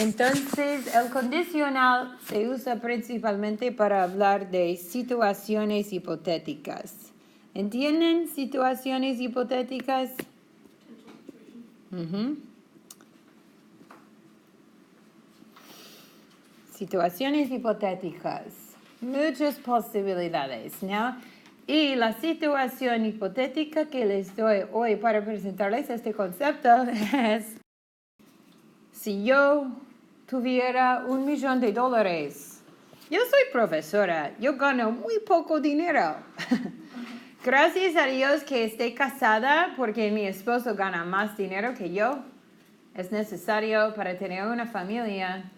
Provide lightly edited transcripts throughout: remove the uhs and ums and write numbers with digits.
Entonces, el condicional se usa principalmente para hablar de situaciones hipotéticas. ¿Entienden situaciones hipotéticas? Ujú. Situaciones hipotéticas. Muchas posibilidades, ¿no? Y la situación hipotética que les doy hoy para presentarles este concepto es: si yo tuviera $1,000,000, yo soy profesora, yo gano muy poco dinero. Gracias a Dios que esté casada, porque mi esposo gana más dinero que yo. Es necesario para tener una familia.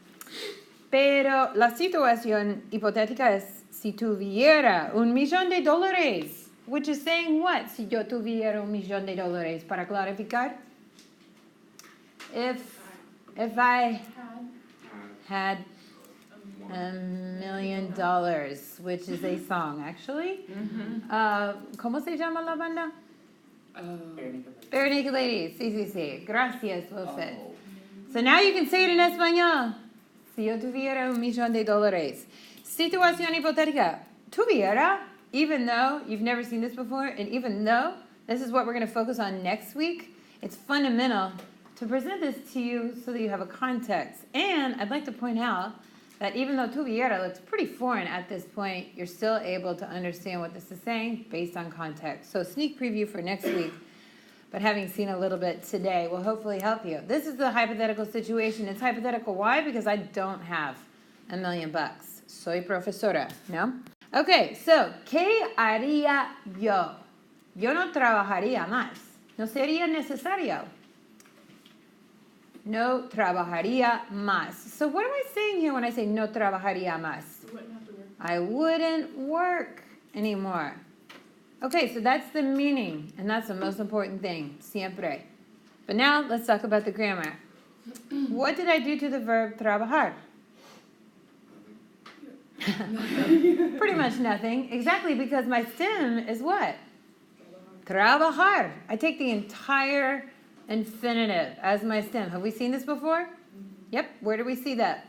Pero la situación hipotética es si tuviera $1,000,000. Which is saying what? Si yo tuviera $1,000,000, para clarificar. If I had $1,000,000, which is a song, actually. ¿Cómo se llama la banda? Bare Naked Ladies. Sí. Gracias, Wilfred. So now you can say it in español. Si yo tuviera $1,000,000. Situación hipotética. Tuviera, even though you've never seen this before, and even though this is what we're going to focus on next week, it's fundamental to present this to you so that you have a context. And I'd like to point out that even though tuviera looks pretty foreign at this point, you're still able to understand what this is saying based on context. So sneak preview for next week, but having seen a little bit today will hopefully help you. This is the hypothetical situation. It's hypothetical. Why? Because I don't have $1,000,000. Soy profesora, ¿no? Okay, so, ¿qué haría yo? Yo no trabajaría más. No sería necesario. No trabajaría más. So what am I saying here when I say no trabajaría más? You wouldn't have to work. I wouldn't work anymore. Okay, so that's the meaning, and that's the most important thing, siempre. But now let's talk about the grammar. What did I do to the verb trabajar? Pretty much nothing. Exactly, because my stem is what? Trabajar. I take the entire infinitive as my stem. Have we seen this before? Yep. Where do we see that?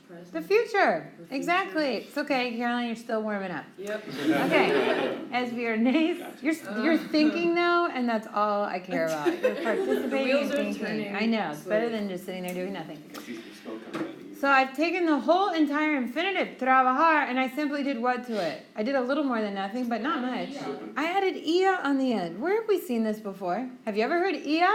Present. The future. The future. Exactly. It's okay, Caroline, you're still warming up. Yep. Okay. As we are nice, you're thinking though, and that's all I care about. You're participating The and wheels are thinking. turning I know. It's better slowly. than just sitting there doing nothing. So I've taken the whole entire infinitive, trabajar, and I simply did what to it? I did a little more than nothing, but not much. I added ia on the end. Where have we seen this before? Have you ever heard ia?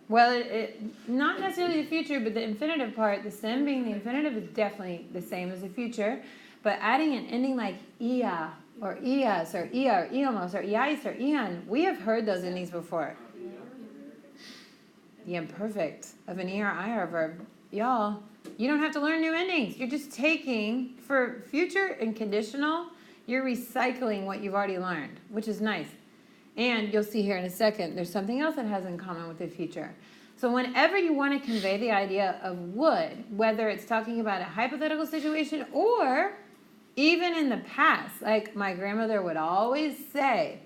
Well, it not necessarily the future, but the infinitive part, the stem being the infinitive, is definitely the same as the future. But adding an ending like ia, or ias, or ia, or iamos, or iais, or ian, we have heard those endings before. The imperfect of an er, ir verb. Y'all, you don't have to learn new endings. You're just taking, for future and conditional, you're recycling what you've already learned, which is nice. And you'll see here in a second, there's something else that has in common with the future. So whenever you want to convey the idea of would, whether it's talking about a hypothetical situation or even in the past, like my grandmother would always say,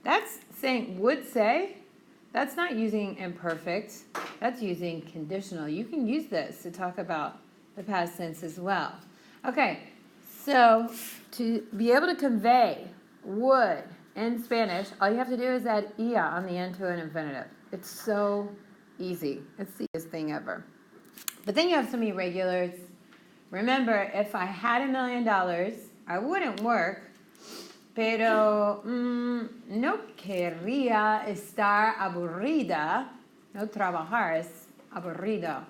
that's saying would say, that's not using imperfect, that's using conditional. You can use this to talk about the past tense as well. Okay, so to be able to convey would in Spanish, all you have to do is add ia on the end to an infinitive. It's so easy. It's the easiest thing ever. But then you have some irregulars. Remember, if I had $1,000,000, I wouldn't work, pero no querría estar aburrida. No trabajar es aburrido.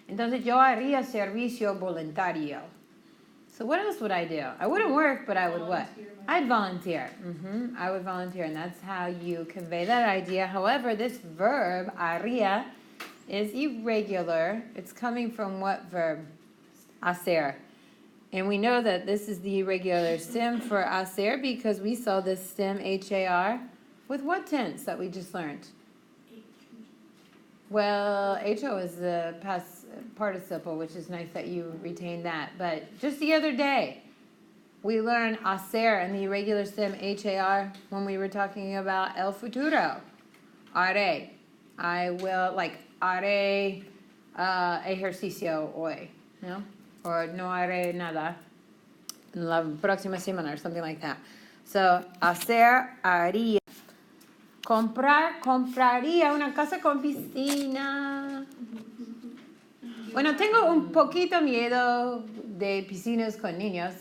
Entonces yo haría servicio voluntario. So what else would I do? I wouldn't work, but I would what? I'd volunteer. I would volunteer, and that's how you convey that idea. However, this verb, haría, is irregular. It's coming from what verb? Hacer. And we know that this is the irregular stem for hacer because we saw this stem, har, with what tense that we just learned? Well, ho is the past participle, which is nice that you retained that. But just the other day, we learned hacer and the irregular stem har when we were talking about el futuro. Haré. I will, like, haré ejercicio hoy, ¿no? Or no haré nada la próxima semana, or something like that. So, hacer, haría. Comprar, compraría una casa con piscina. Bueno, tengo un poquito miedo de piscinas con niños,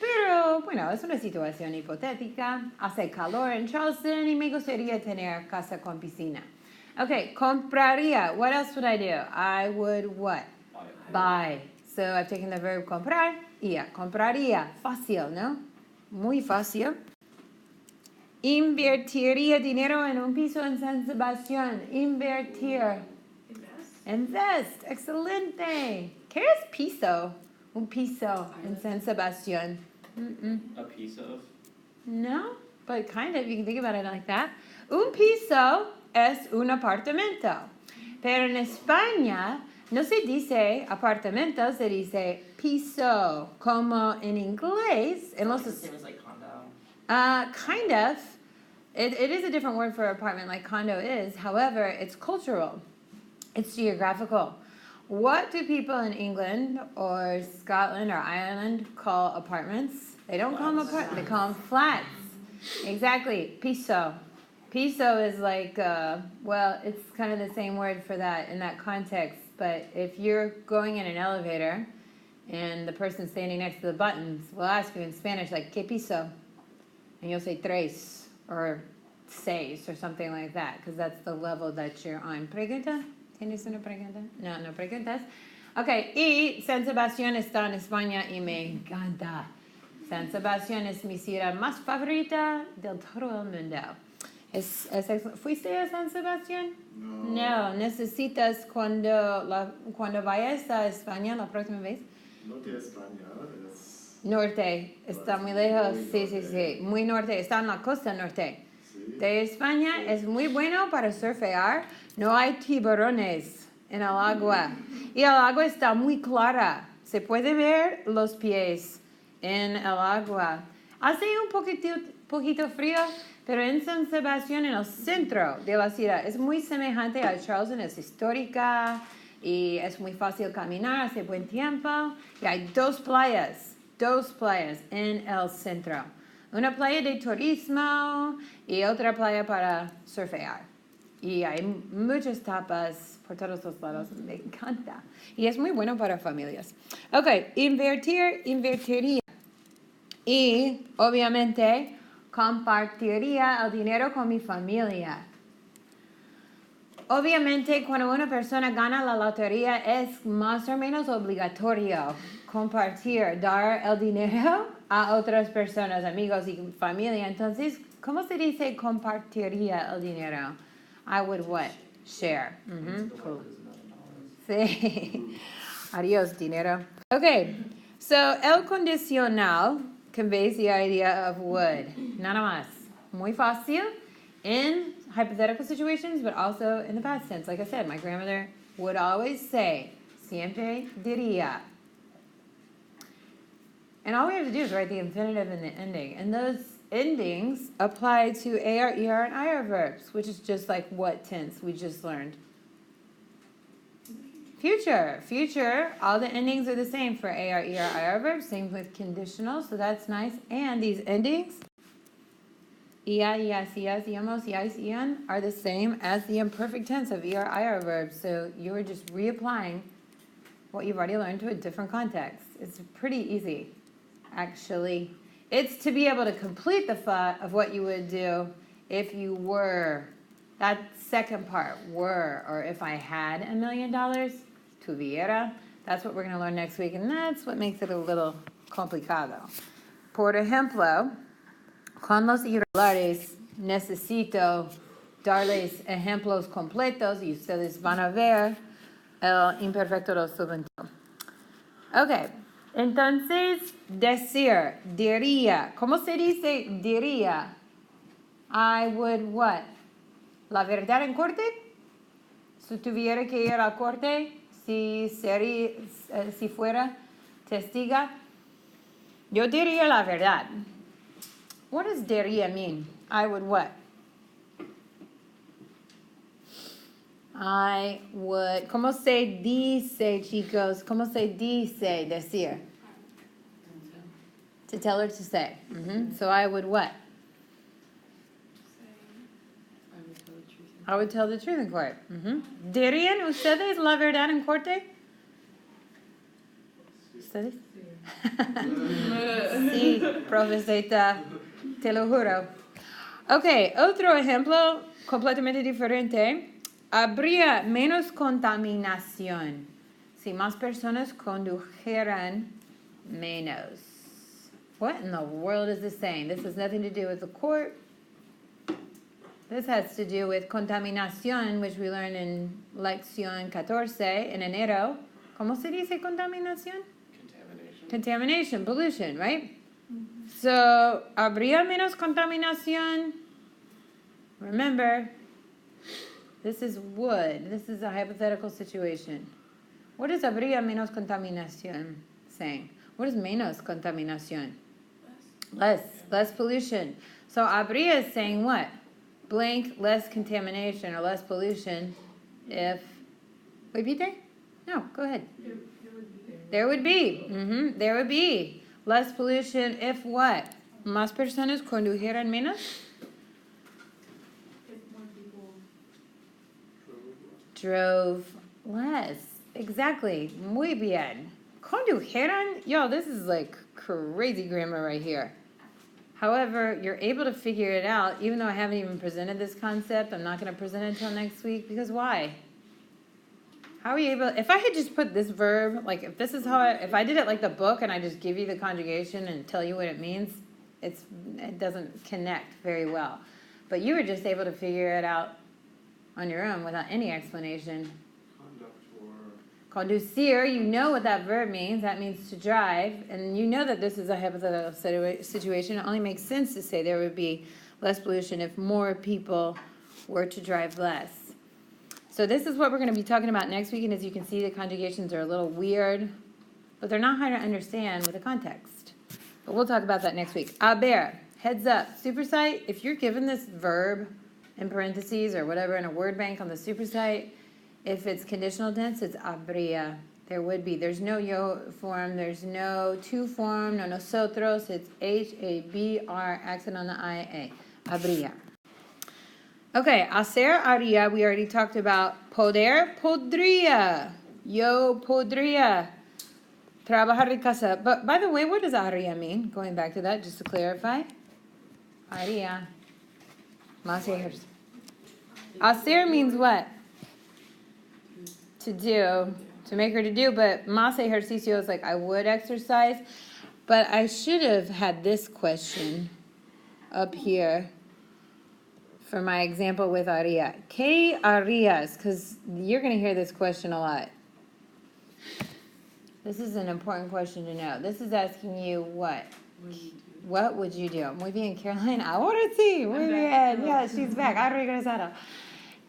pero bueno, es una situación hipotética. Hace calor en Charleston y me gustaría tener casa con piscina. Okay, compraría. What else would I do? I would what? Buy. So I've taken the verb comprar. Compraría. Fácil, ¿no? Muy fácil. Invertiría dinero en un piso en San Sebastián. Invertir. Invest. Excelente. ¿Qué es piso? Un piso en San Sebastián. A piece of? No, but kind of. You can think about it like that. Un piso es un apartamento. Pero en España no se dice apartamento, se dice piso. Como en inglés. En los... Same as like condo. Kind of. It is a different word for apartment like condo is. However, it's cultural. It's geographical. What do people in England or Scotland or Ireland call apartments? They don't call them apartments. They call them flats. Exactly. Piso. Piso is like, well, it's kind of the same word for that in that context. But if you're going in an elevator and the person standing next to the buttons will ask you in Spanish, like, ¿qué piso? And you'll say tres or seis or something like that, because that's the level that you're on. ¿Pregunta? ¿Tienes una pregunta? No, no preguntas. Ok, y San Sebastián está en España y me encanta. San Sebastián es mi ciudad más favorita del todo el mundo. ¿Fuiste a San Sebastián? No, necesitas cuando vayas a España la próxima vez. Norte de España es... Norte, está muy lejos, sí, muy norte, está en la costa norte. Sí. De España es muy bueno para surfear, no hay tiburones en el agua y el agua está muy clara, se puede ver los pies en el agua. Hace un poquito frío, pero en San Sebastián, en el centro de la ciudad, es muy semejante a Charleston, es histórica y es muy fácil caminar, hace buen tiempo y hay dos playas en el centro. Una playa de turismo y otra playa para surfear. Y hay muchas tapas por todos los lados. Me encanta. Y es muy bueno para familias. Ok, invertiría. Y, obviamente, compartiría el dinero con mi familia. Obviamente, cuando una persona gana la lotería, es más o menos obligatorio compartir, dar el dinero a otras personas, amigos y familia. Entonces, ¿cómo se dice compartiría el dinero? I would what? Share. Cool. Sí. Adiós, dinero. Okay, so el condicional conveys the idea of would. Nada más. Muy fácil in hypothetical situations, but also in the past tense. Like I said, my grandmother would always say, siempre diría. And all we have to do is write the infinitive and the ending. And those endings apply to AR, ER, and IR verbs, which is just like what tense we just learned. Future, all the endings are the same for AR, ER, IR verbs. Same with conditional, so that's nice. And these endings, ia, ias, ias, iamos, iais, ian, are the same as the imperfect tense of ER, IR verbs. So you are just reapplying what you've already learned to a different context. It's pretty easy, actually. It's to be able to complete the thought of what you would do if you were. That second part, were, or if I had $1 million, tuviera. That's what we're going to learn next week, and that's what makes it a little complicado. Por ejemplo, con los irregulares necesito darles ejemplos completos y ustedes van a ver el imperfecto del subjuntivo. Ok, entonces, decir, diría. ¿Cómo se dice diría? I would what? La verdad en corte? Si tuviera que ir a corte, si fuera testiga, yo diría la verdad. What does diría mean? I would what? I would. ¿Cómo se dice, chicos? ¿Cómo se dice decir? To tell or to say. So I would what? I would tell the truth in court. ¿Dirían ustedes la verdad en corte? ¿Ustedes? Sí, profesita, te lo juro. Ok, otro ejemplo completamente diferente. Habría menos contaminación si más personas condujeran menos. What in the world is this saying? This has nothing to do with the court. This has to do with contaminación, which we learned in Lec.14 en enero. ¿Cómo se dice contaminación? Contamination, pollution, right? So, habría menos contaminación. Remember, this is would. This is a hypothetical situation. What is habría menos contaminación saying? What is menos contaminación? Less pollution. So, habría is saying what? Blank, less contamination or less pollution if... Repite? No, go ahead. There would be. There would be less pollution if what? Más personas condujeran menos? If more people Drove less. Exactly. Muy bien. Condujeran? Yo, this is like crazy grammar right here. However, you're able to figure it out, even though I haven't even presented this concept. I'm not going to present it until next week, because why? How are you able, if I had just put this verb, like if this is how if I did it like the book and I just give you the conjugation and tell you what it means, it doesn't connect very well. But you were just able to figure it out on your own without any explanation. Conducir, you know what that verb means. That means to drive. And you know that this is a hypothetical situation. It only makes sense to say there would be less pollution if more people were to drive less. So this is what we're going to be talking about next week. And as you can see, the conjugations are a little weird. But they're not hard to understand with the context. But we'll talk about that next week. Aber, heads up. Supersite, if you're given this verb in parentheses or whatever in a word bank on the supersite, if it's conditional tense, it's habría. There would be. There's no yo form. There's no to form. No nosotros. It's H-A-B-R, accent on the I-A. Habría. Okay, hacer, haría. We already talked about poder, podría. Yo podría trabajar en casa. But by the way, what does haría mean? Going back to that, just to clarify. Haría. Más ejercicio. Hacer means what? To do, to make her to do, but más ejercicio is like I would exercise, but I should have had this question up here for my example with haría. ¿Qué harías? Because you're going to hear this question a lot. This is an important question to know. This is asking you what? What would you do? Muy bien, Caroline. Ahora sí. Muy bien. Yeah, she's back. Ha regresado.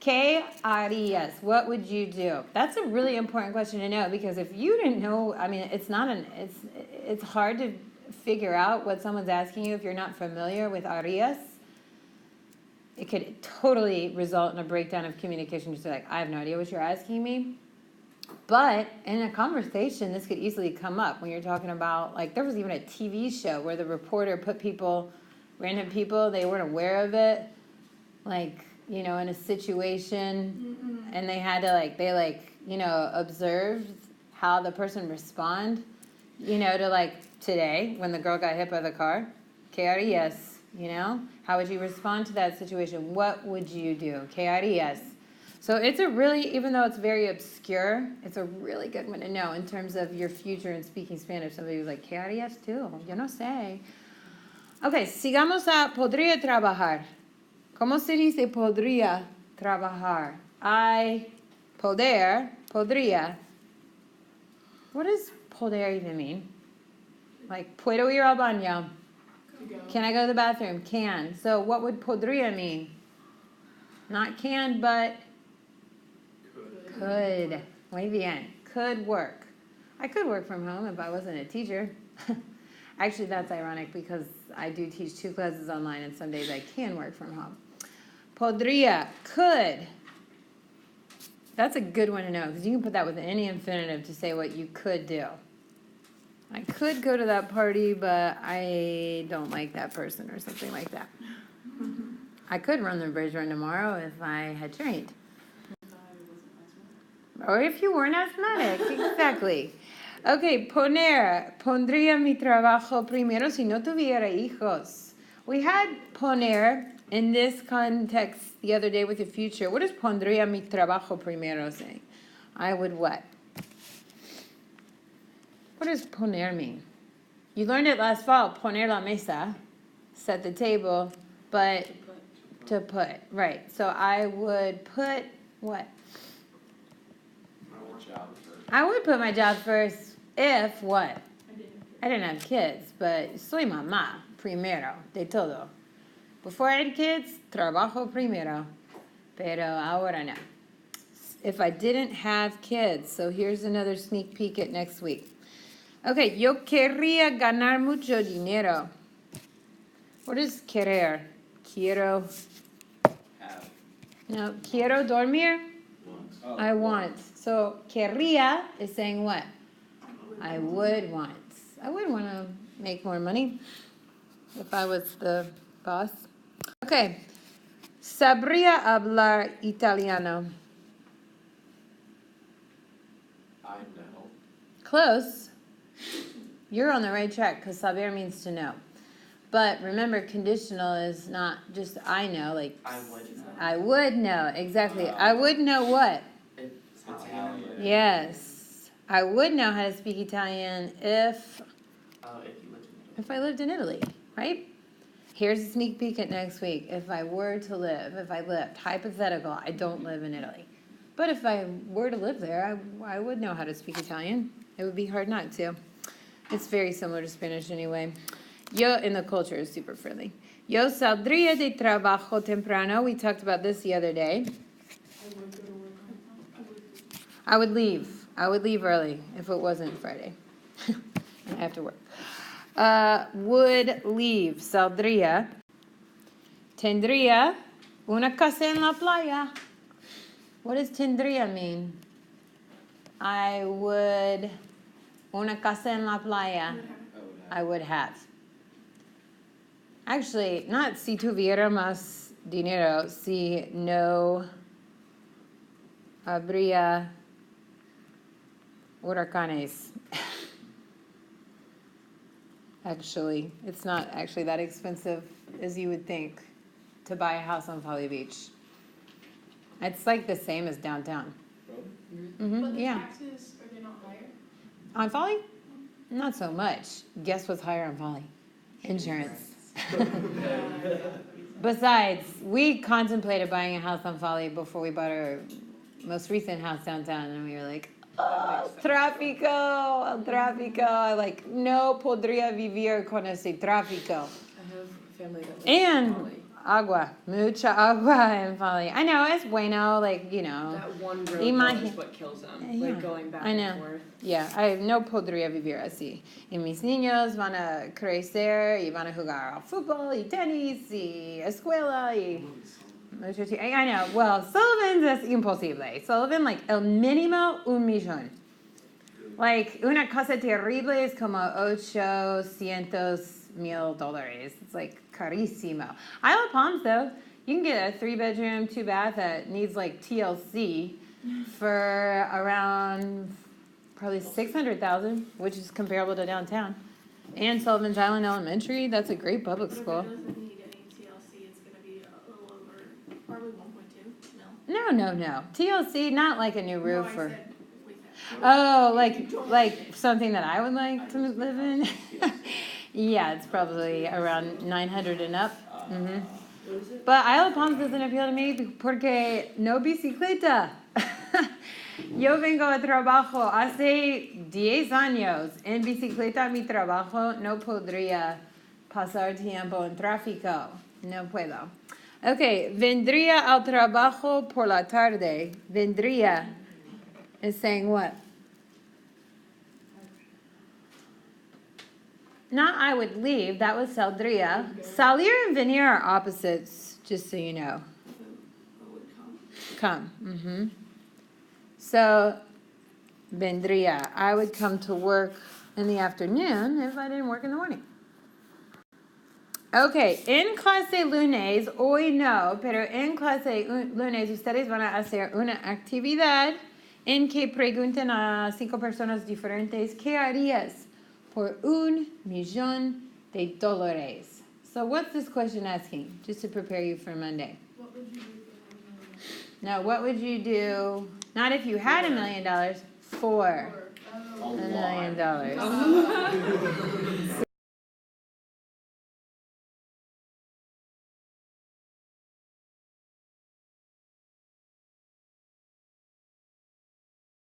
¿Qué harías? What would you do? That's a really important question to know, because if you didn't know, I mean, it's hard to figure out what someone's asking you if you're not familiar with harías. It could totally result in a breakdown of communication. Just like, I have no idea what you're asking me. But in a conversation, this could easily come up when you're talking about, like, there was even a TV show where the reporter put random people, they weren't aware of it, like, you know, in a situation, and they had to, observed how the person respond, to, like, today, when the girl got hit by the car. ¿Qué harías? How would you respond to that situation? What would you do? ¿Qué harías? So it's even though it's very obscure, it's a really good one to know in terms of your future in speaking Spanish. Somebody was like, ¿Qué harías tú? Yo no sé. Okay, sigamos a podría trabajar. ¿Cómo se dice podría trabajar? Podría. What does poder even mean? Like, puedo ir al baño. Can I go to the bathroom? Can. So what would podría mean? Not can, but could. Muy bien. Could work. I could work from home if I wasn't a teacher. Actually, that's ironic because I do teach 2 classes online, and some days I can work from home. Podría, could. That's a good one to know because you can put that with any infinitive to say what you could do. I could go to that party, but I don't like that person or something like that. I could run the bridge run tomorrow if I had trained. Or if you weren't asthmatic, exactly. Okay, pondría mi trabajo primero si no tuviera hijos. We had poner in this context the other day with the future. What does pondría mi trabajo primero say? I would what? What does poner mean? You learned it last fall, poner la mesa, set the table, but to put, right. So I would put what? I would put my job first if what? I didn't have kids, but soy mamá primero de todo. Before I had kids, trabajo primero, pero ahora no. If I didn't have kids, so here's another sneak peek at next week. Okay, yo querría ganar mucho dinero. What is querer? Quiero. Have. No, quiero dormir. Oh, I want. So querría is saying what? I would want. I would want to make more money if I was the boss. Okay. Sabría hablar italiano. I know. Close. You're on the right track because saber means to know. But remember, conditional is not just I know, like I would know. I would know. Exactly. I would know what? It's Italian. Yes. I would know how to speak Italian if If you lived in Italy. I lived in Italy, right? Here's a sneak peek at next week. If I lived, hypothetical, I don't live in Italy. But if I were to live there, I would know how to speak Italian. It would be hard not to. It's very similar to Spanish anyway. Yo, in the culture, is super friendly. Yo saldría de trabajo temprano. We talked about this the other day. I would leave. I would leave early if it wasn't Friday. I have to work. Would leave. Saldría. Tendría una casa en la playa. What does tendría mean? I would. Una casa en la playa. I would have. Actually, not si tuviera más dinero, si no habría huracanes. Actually, it's not actually that expensive as you would think to buy a house on Folly Beach. It's like the same as downtown. But the Yeah. taxes, are they not higher? On Folly? Not so much. Guess what's higher on Folly? Insurance. Besides, we contemplated buying a house on Folly before we bought our most recent house downtown, and we were like, oh, tráfico. Like, no podría vivir con ese tráfico. I have family that lives And in Raleigh. agua, mucha agua in Folly. I know, it's bueno, like, you know. That one road Imagine- though is what kills them. Yeah, Like going back I know. and forth. Yeah, I no podría vivir así. Y mis niños van a crecer y van a jugar al fútbol y tenis y escuela y mucho tiempo. I know. Well, Sullivan's es imposible. Sullivan, like, el mínimo $1,000,000. Like, una casa terrible es como $800,000. It's like carísimo. Isle of Palms, though, you can get a 3-bedroom, 2-bath that needs like TLC for around probably $600,000, which is comparable to downtown. And Sullivan's Island Elementary, that's a great public But if school. it doesn't need any TLC, it's gonna be a little over, probably 1.2 mil. No. TLC, not like a new No, roof I or. said with that. Oh, like something that I would like to live in. Yeah, it's probably around 900 and up. What is it? But Isle of Palms doesn't appeal to me porque no bicicleta. Yo vengo a trabajo hace 10 años. En bicicleta mi trabajo no podría pasar tiempo en tráfico. No puedo. Okay, vendría al trabajo por la tarde. Vendría is saying what? Not I would leave, that was saldría. Salir and venir are opposites, just so you know. Who would come? Come. So, vendría. I would come to work in the afternoon if I didn't work in the morning. Okay, en clase lunes, hoy no, pero en clase lunes ustedes van a hacer una actividad en que pregunten a 5 personas diferentes, ¿qué harías por $1,000,000? So what's this question asking? Just to prepare you for Monday. What would you do for Now, what would you do, not if you had $1,000,000, for $1 million? A $1,000,000? lot.